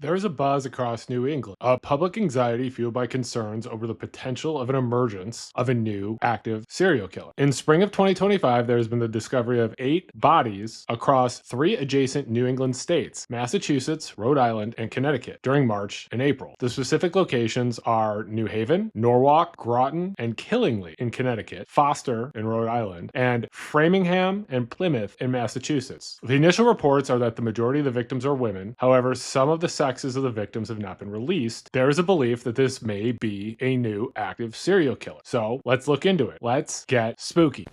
There is a buzz across New England, a public anxiety fueled by concerns over the potential of an emergence of a new active serial killer. In spring of 2025, there has been the discovery of 8 bodies across 3 adjacent New England states, Massachusetts, Rhode Island, and Connecticut, during March and April. The specific locations are New Haven, Norwalk, Groton, and Killingly in Connecticut, Foster in Rhode Island, and Framingham and Plymouth in Massachusetts. The initial reports are that the majority of the victims are women. However, some of the sexes of the victims have not been released. There is a belief that this may be a new active serial killer. So let's look into it. Let's get spooky.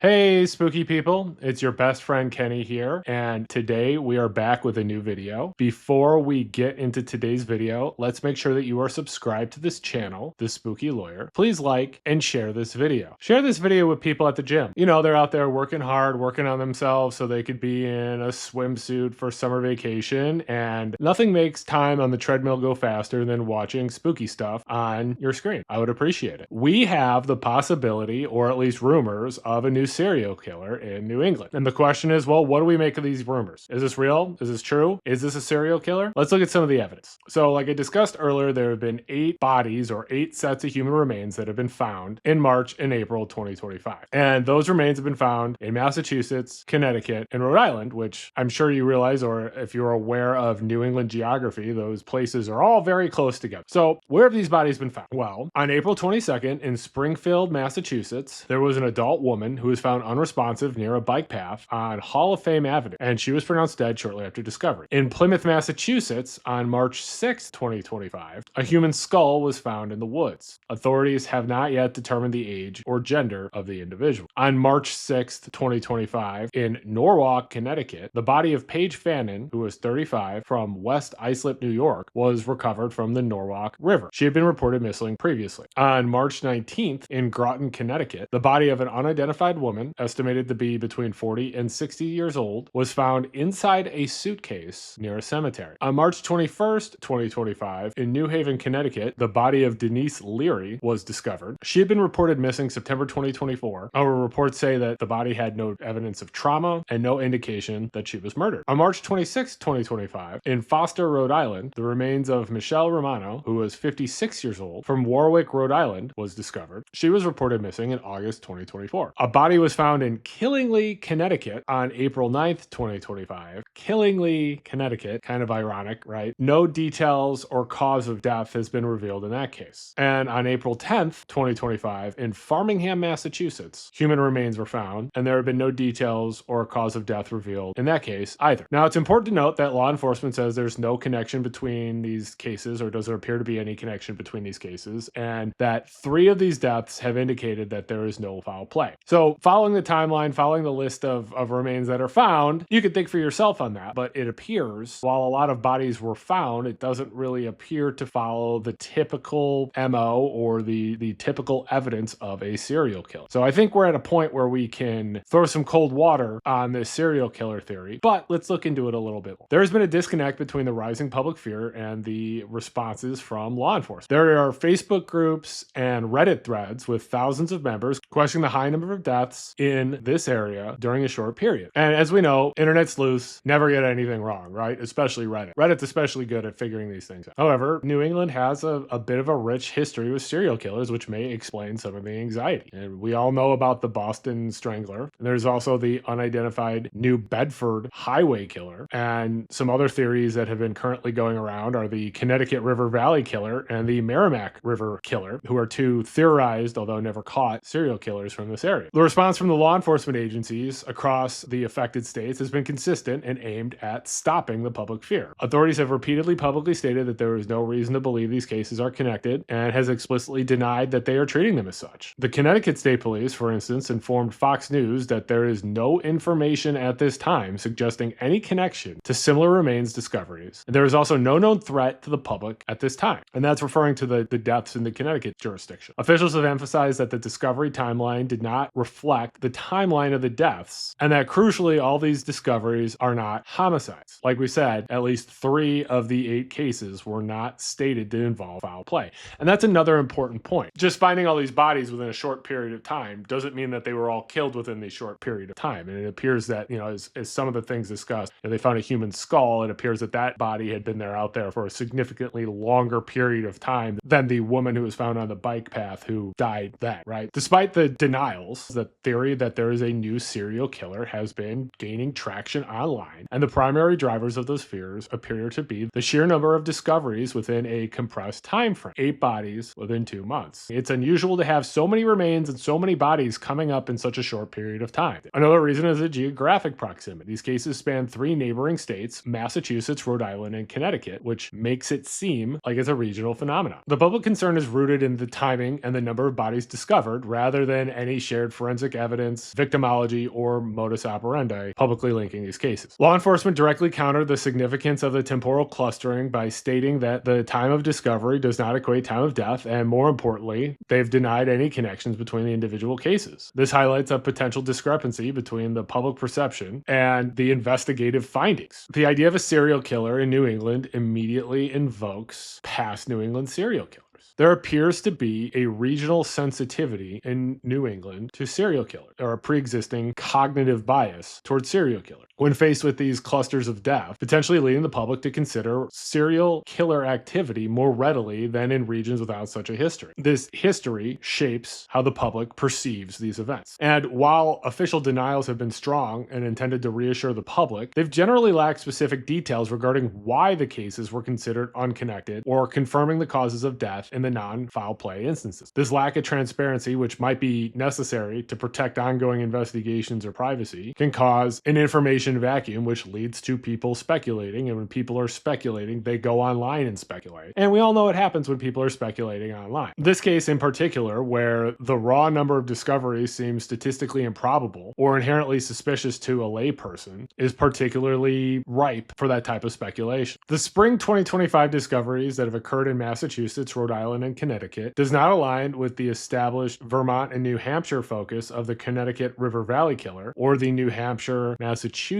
Hey, spooky people, it's your best friend Kenny here, and today we are back with a new video. Before we get into today's video, let's make sure that you are subscribed to this channel, The Spooky Lawyer. Please like and share this video. Share this video with people at the gym. You know, they're out there working hard, working on themselves so they could be in a swimsuit for summer vacation, and nothing makes time on the treadmill go faster than watching spooky stuff on your screen. I would appreciate it. We have the possibility, or at least rumors, of a new serial killer in New England. And the question is, well, what do we make of these rumors? Is this real? Is this true? Is this a serial killer? Let's look at some of the evidence. So like I discussed earlier, there have been 8 bodies or 8 sets of human remains that have been found in March and April 2025. And those remains have been found in Massachusetts, Connecticut, and Rhode Island, which I'm sure you realize, or if you're aware of New England geography, those places are all very close together. So where have these bodies been found? Well, on April 22nd in Springfield, Massachusetts, there was an adult woman who was found unresponsive near a bike path on Hall of Fame Avenue, and she was pronounced dead shortly after discovery. In Plymouth, Massachusetts, on March 6, 2025, a human skull was found in the woods. Authorities have not yet determined the age or gender of the individual. On March 6, 2025, in Norwalk, Connecticut, the body of Paige Fannon, who was 35, from West Islip, New York, was recovered from the Norwalk River. She had been reported missing previously. On March 19th, in Groton, Connecticut, the body of an unidentified woman, estimated to be between 40 and 60 years old, was found inside a suitcase near a cemetery. On March 21st, 2025, in New Haven, Connecticut, the body of Denise Leary was discovered. She had been reported missing September 2024. Our reports say that the body had no evidence of trauma and no indication that she was murdered. On March 26, 2025, in Foster, Rhode Island, the remains of Michele Romano, who was 56 years old, from Warwick, Rhode Island, was discovered. She was reported missing in August 2024. A body was found in Killingly, Connecticut on April 9th, 2025. Killingly, Connecticut, kind of ironic, right? No details or cause of death has been revealed in that case. And on April 10th, 2025, in Farmingham, Massachusetts, human remains were found, and there have been no details or cause of death revealed in that case either. Now, it's important to note that law enforcement says there's no connection between these cases, or doesn't appear to be any connection between these cases, and that 3 of these deaths have indicated that there is no foul play. So, following the timeline, following the list of remains that are found, you can think for yourself on that, but it appears, while a lot of bodies were found, it doesn't really appear to follow the typical MO or the typical evidence of a serial killer. So I think we're at a point where we can throw some cold water on this serial killer theory, but let's look into it a little bit more. There has been a disconnect between the rising public fear and the responses from law enforcement. There are Facebook groups and Reddit threads with thousands of members questioning the high number of deaths in this area during a short period. And as we know, internet sleuths never get anything wrong, right? Especially Reddit. Reddit's especially good at figuring these things out. However, New England has a bit of a rich history with serial killers, which may explain some of the anxiety. And we all know about the Boston Strangler. There's also the unidentified New Bedford highway killer. And some other theories that have been currently going around are the Connecticut River Valley killer and the Merrimack River killer, who are 2 theorized, although never caught, serial killers from this area. The response from the law enforcement agencies across the affected states has been consistent and aimed at stopping the public fear. Authorities have repeatedly publicly stated that there is no reason to believe these cases are connected, and has explicitly denied that they are treating them as such. The Connecticut State Police, for instance, informed Fox News that there is no information at this time suggesting any connection to similar remains discoveries. And there is also no known threat to the public at this time. And that's referring to the deaths in the Connecticut jurisdiction. Officials have emphasized that the discovery timeline did not reflect reflect the timeline of the deaths, and that crucially, all these discoveries are not homicides. Like we said, at least 3 of the 8 cases were not stated to involve foul play. And that's another important point. Just finding all these bodies within a short period of time doesn't mean that they were all killed within the short period of time. And it appears that, as some of the things discussed, they found a human skull. It appears that that body had been out there for a significantly longer period of time than the woman who was found on the bike path who died then, right? Despite the denials, the theory that there is a new serial killer has been gaining traction online, and the primary drivers of those fears appear to be the sheer number of discoveries within a compressed time frame, 8 bodies within 2 months. It's unusual to have so many remains and so many bodies coming up in such a short period of time. Another reason is the geographic proximity. These cases span 3 neighboring states, Massachusetts, Rhode Island, and Connecticut, which makes it seem like it's a regional phenomenon. The public concern is rooted in the timing and the number of bodies discovered rather than any shared forensic evidence, victimology, or modus operandi publicly linking these cases. Law enforcement directly countered the significance of the temporal clustering by stating that the time of discovery does not equate time of death, and more importantly, they've denied any connections between the individual cases. This highlights a potential discrepancy between the public perception and the investigative findings. The idea of a serial killer in New England immediately invokes past New England serial killers. There appears to be a regional sensitivity in New England to serial killers, or a pre-existing cognitive bias towards serial killers. When faced with these clusters of death, potentially leading the public to consider serial killer activity more readily than in regions without such a history. This history shapes how the public perceives these events. And while official denials have been strong and intended to reassure the public, they've generally lacked specific details regarding why the cases were considered unconnected or confirming the causes of death in the non-foul play instances. This lack of transparency, which might be necessary to protect ongoing investigations or privacy, can cause an information vacuum, which leads to people speculating. And when people are speculating, they go online and speculate. And we all know what happens when people are speculating online. This case in particular, where the raw number of discoveries seems statistically improbable or inherently suspicious to a layperson, is particularly ripe for that type of speculation. The spring 2025 discoveries that have occurred in Massachusetts, Rhode Island, and Connecticut does not align with the established Vermont and New Hampshire focus of the Connecticut River Valley Killer or the New Hampshire, Massachusetts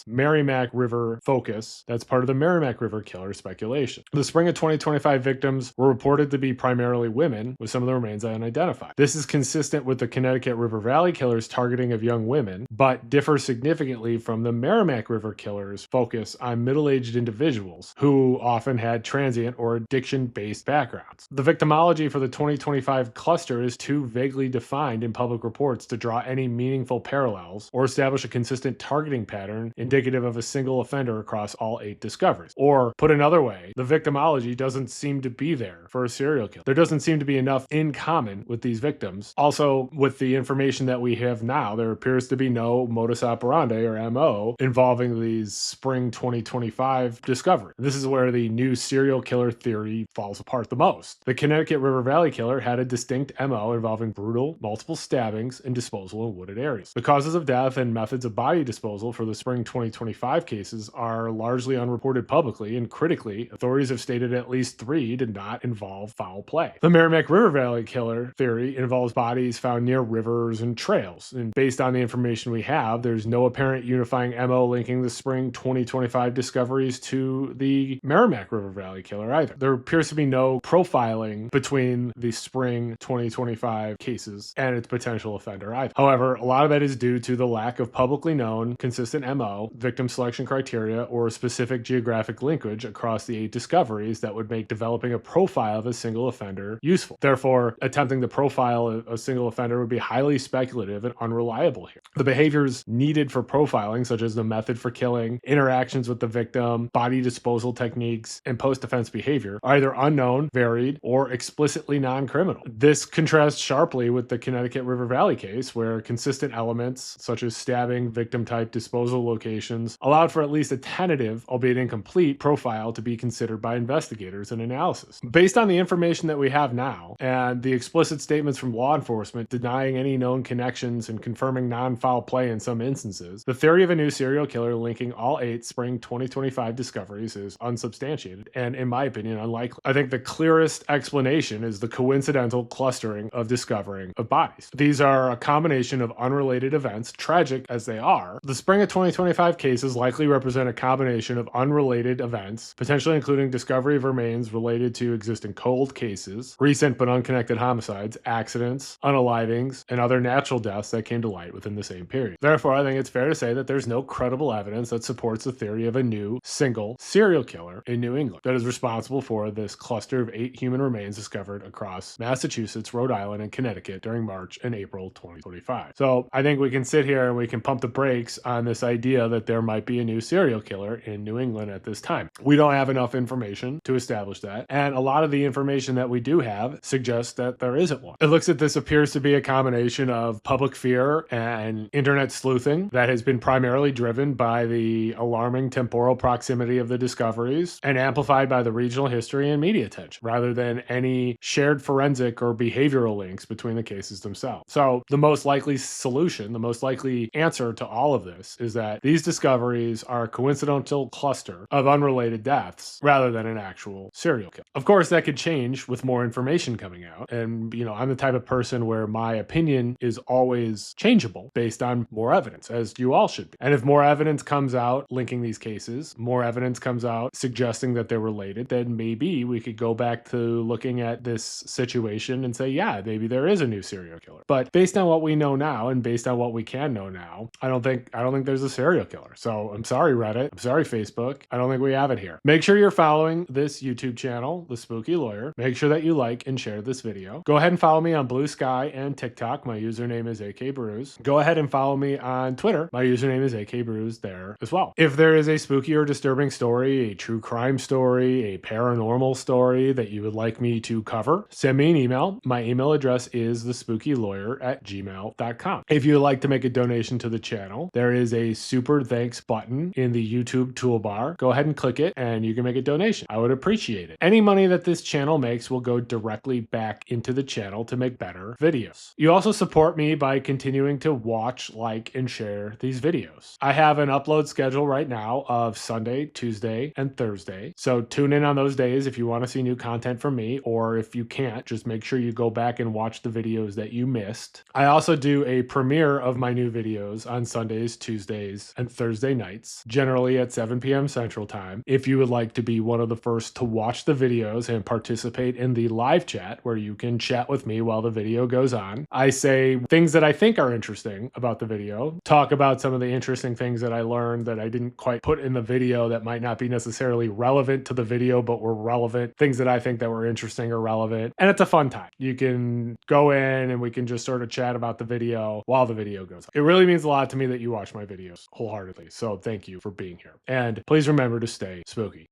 Merrimack River focus that's part of the Merrimack River Killer speculation. The spring of 2025 victims were reported to be primarily women, with some of the remains unidentified. This is consistent with the Connecticut River Valley Killer's targeting of young women, but differs significantly from the Merrimack River Killer's focus on middle-aged individuals who often had transient or addiction-based backgrounds. The victimology for the 2025 cluster is too vaguely defined in public reports to draw any meaningful parallels or establish a consistent targeting pattern indicative of a single offender across all 8 discoveries. Or, put another way, the victimology doesn't seem to be there for a serial killer. There doesn't seem to be enough in common with these victims. Also, with the information that we have now, there appears to be no modus operandi or MO involving these spring 2025 discoveries. This is where the new serial killer theory falls apart the most. The Connecticut River Valley Killer had a distinct MO involving brutal, multiple stabbings and disposal in wooded areas. The causes of death and methods of body disposal for the spring 2025 cases are largely unreported publicly, and critically, authorities have stated at least 3 did not involve foul play. The Merrimack River Valley Killer theory involves bodies found near rivers and trails, and based on the information we have, there's no apparent unifying MO linking the spring 2025 discoveries to the Merrimack River Valley Killer either. There appears to be no profiling between the spring 2025 cases and its potential offender either. However, a lot of that is due to the lack of publicly known, consistent MO, victim selection criteria, or specific geographic linkage across the 8 discoveries that would make developing a profile of a single offender useful. Therefore, attempting to profile a single offender would be highly speculative and unreliable here. The behaviors needed for profiling, such as the method for killing, interactions with the victim, body disposal techniques, and post-defense behavior, are either unknown, varied, or explicitly non-criminal. This contrasts sharply with the Connecticut River Valley case, where consistent elements, such as stabbing, victim type, disposal locations, allowed for at least a tentative, albeit incomplete, profile to be considered by investigators in analysis. Based on the information that we have now, and the explicit statements from law enforcement denying any known connections and confirming non-foul play in some instances, the theory of a new serial killer linking all 8 spring 2025 discoveries is unsubstantiated and, in my opinion, unlikely. I think the clearest explanation is the coincidental clustering of discovering of bodies. These are a combination of unrelated events, tragic as they are. The spring of 2025 cases likely represent a combination of unrelated events, potentially including discovery of remains related to existing cold cases, recent but unconnected homicides, accidents, unalivings, and other natural deaths that came to light within the same period. Therefore, I think it's fair to say that there's no credible evidence that supports the theory of a new, single serial killer in New England that is responsible for this cluster of 8 human remains discovered across Massachusetts, Rhode Island, and Connecticut during March and April 2025. So I think we can sit here and we can pump the brakes on this idea that there might be a new serial killer in New England at this time. We don't have enough information to establish that, and a lot of the information that we do have suggests that there isn't one. It looks like this appears to be a combination of public fear and internet sleuthing that has been primarily driven by the alarming temporal proximity of the discoveries and amplified by the regional history and media attention, rather than any shared forensic or behavioral links between the cases themselves. So the most likely solution, the most likely answer to all of this is that these discoveries are a coincidental cluster of unrelated deaths rather than an actual serial killer. Of course, that could change with more information coming out. And, I'm the type of person where my opinion is always changeable based on more evidence, as you all should be. And if more evidence comes out linking these cases, more evidence comes out suggesting that they're related, then maybe we could go back to looking at this situation and say, yeah, maybe there is a new serial killer. But based on what we know now and based on what we can know now, I don't think there's a serial killer. So I'm sorry, Reddit. I'm sorry, Facebook. I don't think we have it here. Make sure you're following this YouTube channel, The Spooky Lawyer. Make sure that you like and share this video. Go ahead and follow me on Blue Sky and TikTok. My username is AKBrews. Go ahead and follow me on Twitter. My username is AKBrews there as well. If there is a spooky or disturbing story, a true crime story, a paranormal story that you would like me to cover, send me an email. My email address is thespookylawyer@gmail.com. If you would like to make a donation to the channel, there is a super thanks button in the YouTube toolbar. Go ahead and click it and you can make a donation. I would appreciate it. Any money that this channel makes will go directly back into the channel to make better videos. You also support me by continuing to watch, like, and share these videos. I have an upload schedule right now of Sunday, Tuesday, and Thursday. So tune in on those days if you want to see new content from me, or if you can't, just make sure you go back and watch the videos that you missed. I also do a premiere of my new videos on Sundays, Tuesdays, and Thursday nights, generally at 7 p.m. Central Time. If you would like to be one of the first to watch the videos and participate in the live chat where you can chat with me while the video goes on, I say things that I think are interesting about the video, talk about some of the interesting things that I learned that I didn't quite put in the video that might not be necessarily relevant to the video, but were relevant, things that I think that were interesting or relevant. And it's a fun time. You can go in and we can just sort of chat about the video while the video goes on. It really means a lot to me that you watch my videos wholeheartedly. So thank you for being here. And please remember to stay spooky.